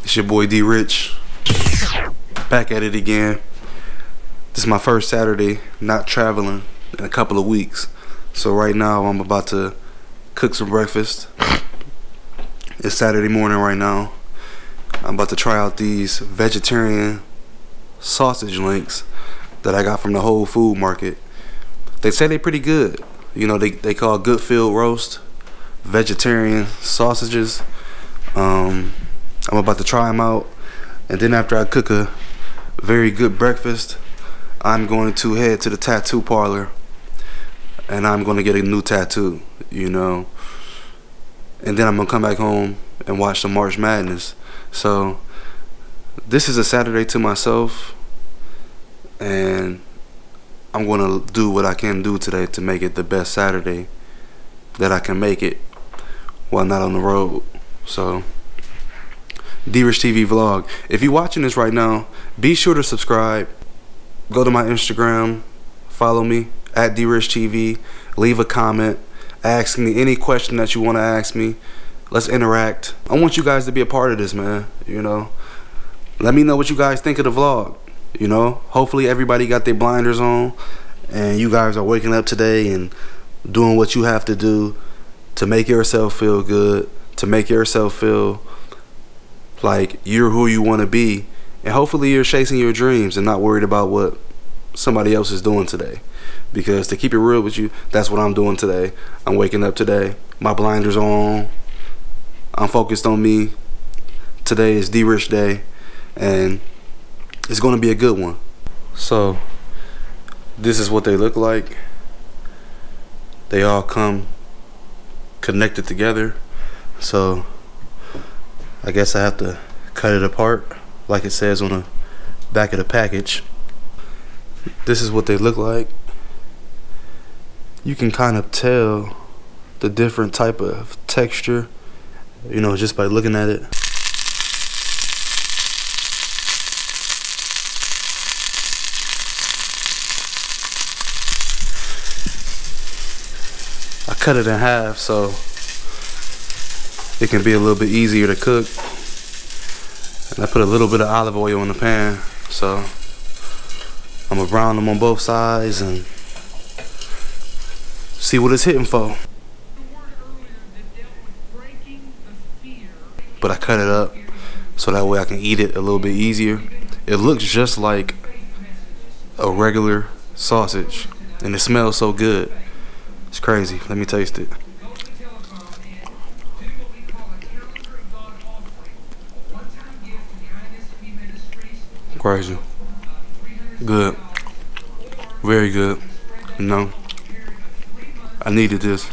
It's your boy D Rich, back at it again. This is my first Saturday not traveling in a couple of weeks. So right now I'm about to cook some breakfast. It's Saturday morning right now. I'm about to try out these vegetarian sausage links that I got from the Whole Food Market. They say they're pretty good. You know, they call Goodfield roast vegetarian sausages. I'm about to try them out, and then after I cook a very good breakfast, I'm going to head to the tattoo parlor, and I'm going to get a new tattoo, you know. And then I'm going to come back home and watch the March Madness. So this is a Saturday to myself, and I'm going to do what I can do today to make it the best Saturday that I can make it while not on the road. So D Rich TV vlog. If you're watching this right now, be sure to subscribe. Go to my Instagram, follow me at D Rich TV. Leave a comment, ask me any question that you want to ask me. Let's interact. I want you guys to be a part of this, man. You know, let me know what you guys think of the vlog. You know, hopefully everybody got their blinders on, and you guys are waking up today and doing what you have to do to make yourself feel good, to make yourself feel like you're who you want to be, and hopefully you're chasing your dreams and not worried about what somebody else is doing today. Because to keep it real with you, that's what I'm doing today. I'm waking up today, my blinders on, I'm focused on me. Today is D Rich Day, and it's gonna be a good one. So this is what they look like. They all come connected together. So I guess I have to cut it apart like it says on the back of the package. This is what they look like. You can kind of tell the different type of texture, you know, just by looking at it. I cut it in half so it can be a little bit easier to cook. And I put a little bit of olive oil in the pan, so I'm gonna brown them on both sides and see what it's hitting for. But I cut it up so that way I can eat it a little bit easier. It looks just like a regular sausage, and it smells so good. It's crazy. Let me taste it. Crazy. Good. Very good. You know, I needed this.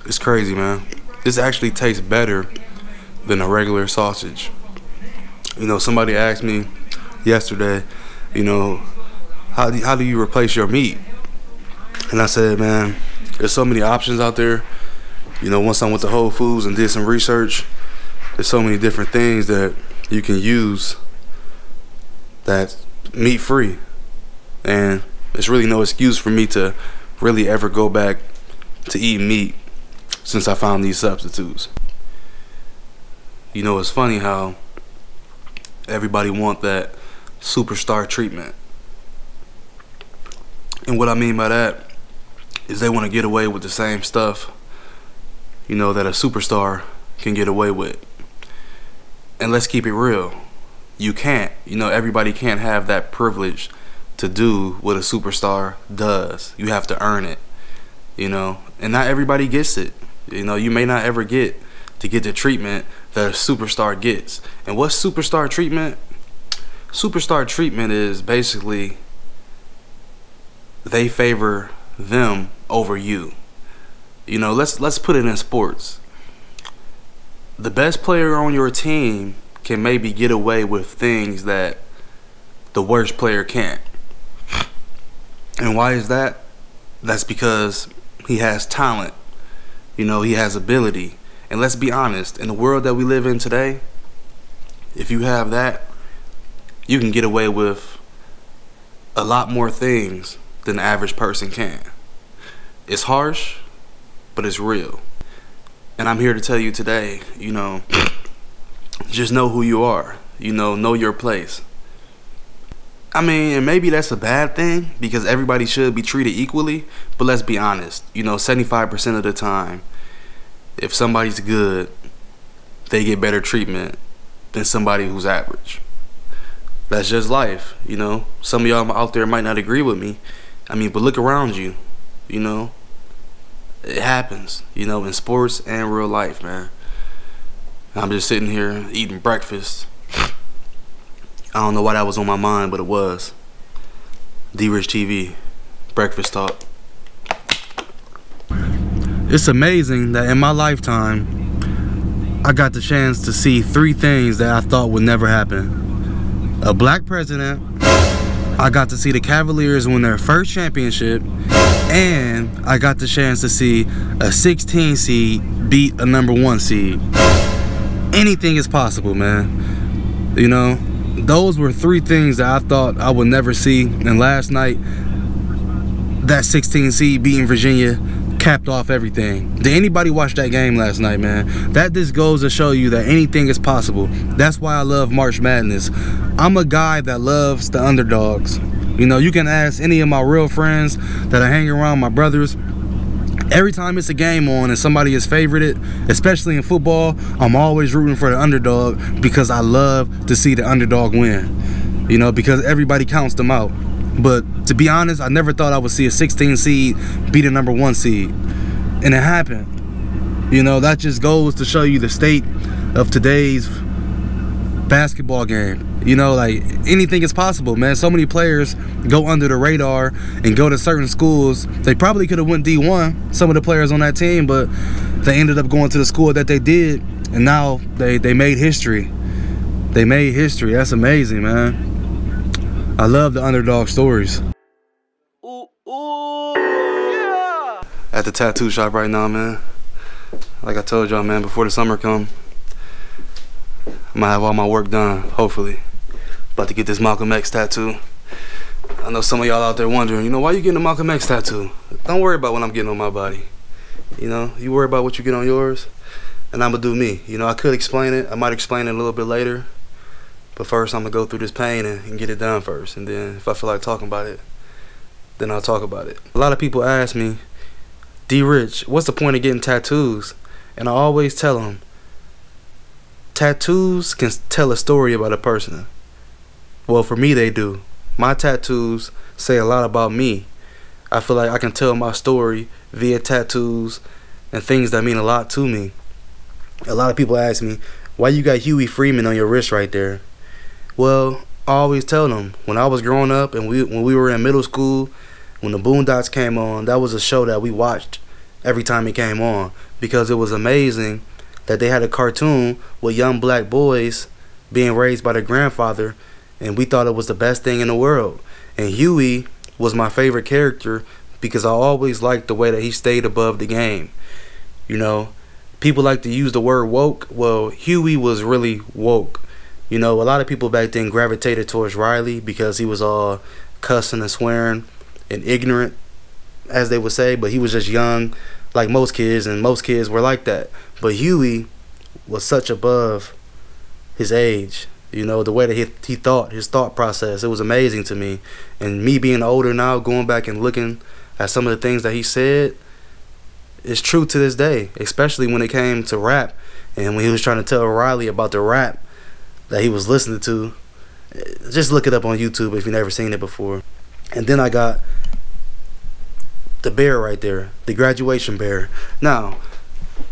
It's crazy, man. This actually tastes better than a regular sausage. You know, somebody asked me yesterday, you know, how do you replace your meat? And I said, man, there's so many options out there. You know, once I went to Whole Foods and did some research, there's so many different things that you can use that's meat free, and there's really no excuse for me to really ever go back to eat meat since I found these substitutes. You know, it's funny how everybody want that superstar treatment, and what I mean by that is they want to get away with the same stuff, you know, that a superstar can get away with. And let's keep it real, you can't. You know, everybody can't have that privilege to do what a superstar does. You have to earn it, you know, and not everybody gets it. You know, you may not ever get the treatment that a superstar gets. And what's superstar treatment? Superstar treatment is basically they favor them over you. You know, let's put it in sports. The best player on your team can maybe get away with things that the worst player can't. And why is that? That's because he has talent. You know, he has ability. And let's be honest, in the world that we live in today, if you have that, you can get away with a lot more things than the average person can. It's harsh, but it's real. And I'm here to tell you today, you know, just know who you are. You know your place. I mean, and maybe that's a bad thing because everybody should be treated equally, but let's be honest. 75% of the time, if somebody's good, they get better treatment than somebody who's average. That's just life, Some of y'all out there might not agree with me. I mean, but look around you, It happens, in sports and real life, man. I'm just sitting here eating breakfast. I don't know why that was on my mind, but it was. D-Rich TV, Breakfast Talk. It's amazing that in my lifetime, I got the chance to see 3 things that I thought would never happen. A black president, I got to see the Cavaliers win their first championship, and I got the chance to see a 16 seed beat a number 1 seed. Anything is possible, man. Those were 3 things that I thought I would never see, and last night, that 16 seed beating Virginia capped off everything. Did anybody watch that game last night, man? That just goes to show you that anything is possible. That's why I love March Madness. I'm a guy that loves the underdogs. You can ask any of my real friends that I hang around, my brothers. Every time it's a game on and somebody is favorited, especially in football, I'm always rooting for the underdog because I love to see the underdog win. Because everybody counts them out. But to be honest, I never thought I would see a 16 seed beat a number 1 seed. And it happened. That just goes to show you the state of today's basketball game. Like anything is possible, man. So many players go under the radar and go to certain schools. They probably could have went D1, some of the players on that team, but they ended up going to the school that they did, and now they made history. They made history. That's amazing, man. I love the underdog stories. Ooh, yeah. At the tattoo shop right now, man. Like I told y'all, man, before the summer come, I'm gonna have all my work done, hopefully. About to get this Malcolm X tattoo. I know some of y'all out there wondering, why you getting a Malcolm X tattoo? Don't worry about what I'm getting on my body. You worry about what you get on yours, and I'm gonna do me. I could explain it. I might explain it a little bit later. But first, I'm gonna go through this pain and get it done first. And then if I feel like talking about it, then I'll talk about it. A lot of people ask me, D-Rich, what's the point of getting tattoos? And I always tell them, tattoos can tell a story about a person. Well, for me, they do. My tattoos say a lot about me. I feel like I can tell my story via tattoos and things that mean a lot to me. A lot of people ask me, why you got Huey Freeman on your wrist right there? Well, I always tell them, when I was growing up and when we were in middle school, when the Boondocks came on, that was a show that we watched every time it came on because it was amazing that they had a cartoon with young black boys being raised by their grandfather, and we thought it was the best thing in the world. And Huey was my favorite character because I always liked the way that he stayed above the game. People like to use the word woke. Well, Huey was really woke. A lot of people back then gravitated towards Riley because he was all cussing and swearing and ignorant, as they would say, but he was just young like most kids, and most kids were like that. But Huey was such above his age. The way that he thought, his thought process, it was amazing to me. And me being older now, going back and looking at some of the things that he said, it's true to this day, especially when it came to rap and when he was trying to tell Riley about the rap that he was listening to. Just look it up on YouTube if you've never seen it before. And then I got the bear right there, the graduation bear. Now,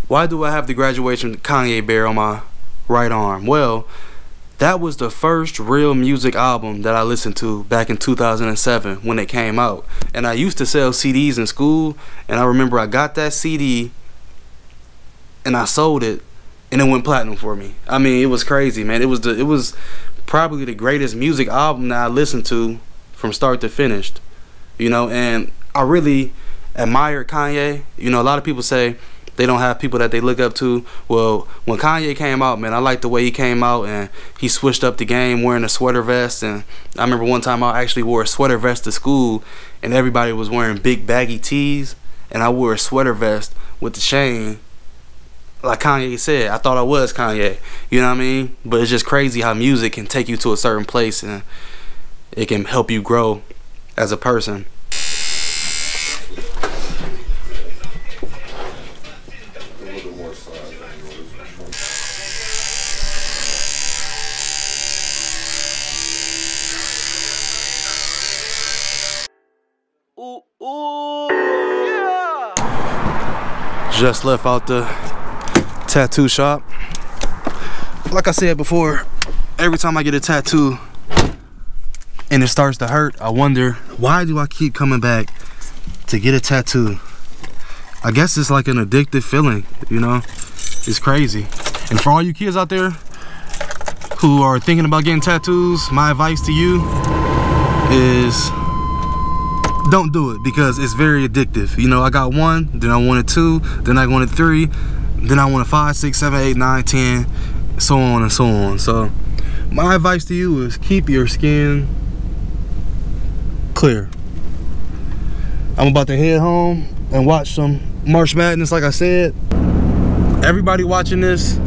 why do I have the graduation Kanye bear on my right arm? Well, that was the first real music album that I listened to back in 2007 when it came out. And I used to sell CDs in school, and I remember I got that CD and I sold it, and it went platinum for me. I mean, it was crazy, man. It was probably the greatest music album that I listened to from start to finish. And I really admire Kanye. A lot of people say they don't have people that they look up to. Well, when Kanye came out, man, I liked the way he came out, and he switched up the game wearing a sweater vest. And I remember one time I actually wore a sweater vest to school, and everybody was wearing big baggy tees, and I wore a sweater vest with the chain like Kanye said, I thought I was Kanye. You know what I mean? But it's just crazy how music can take you to a certain place and it can help you grow as a person. Just left out the tattoo shop. Like I said before, every time I get a tattoo and it starts to hurt, I wonder, why do I keep coming back to get a tattoo? I guess it's like an addictive feeling, you know? It's crazy. And for all you kids out there who are thinking about getting tattoos, my advice to you is don't do it, because it's very addictive. You know, I got 1, then I wanted 2, then I wanted 3, then I wanted 5, 6, 7, 8, 9, 10, so on and so on. So my advice to you is keep your skin clear. I'm about to head home and watch some March Madness, like I said. Everybody watching this,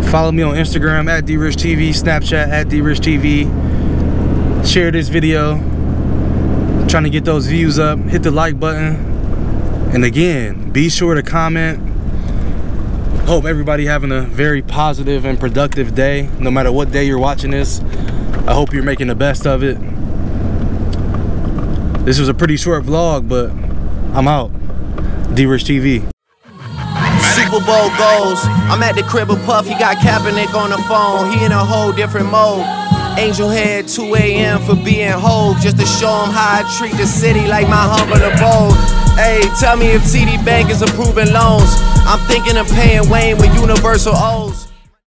follow me on Instagram at DRichTV, Snapchat at DRichTV. Share this video. Trying to get those views up. Hit the like button. And again, be sure to comment. Hope everybody having a very positive and productive day, no matter what day you're watching this. I hope you're making the best of it. This was a pretty short vlog, but I'm out. DRichTV. Super Bowl goals. I'm at the crib of Puff. He got Kaepernick on the phone. He in a whole different mode. Angel Head 2 a.m. for being Hove, just to show him how I treat the city like my humble abode. Hey, tell me if TD Bank is approving loans. I'm thinking of paying Wayne with universal O's.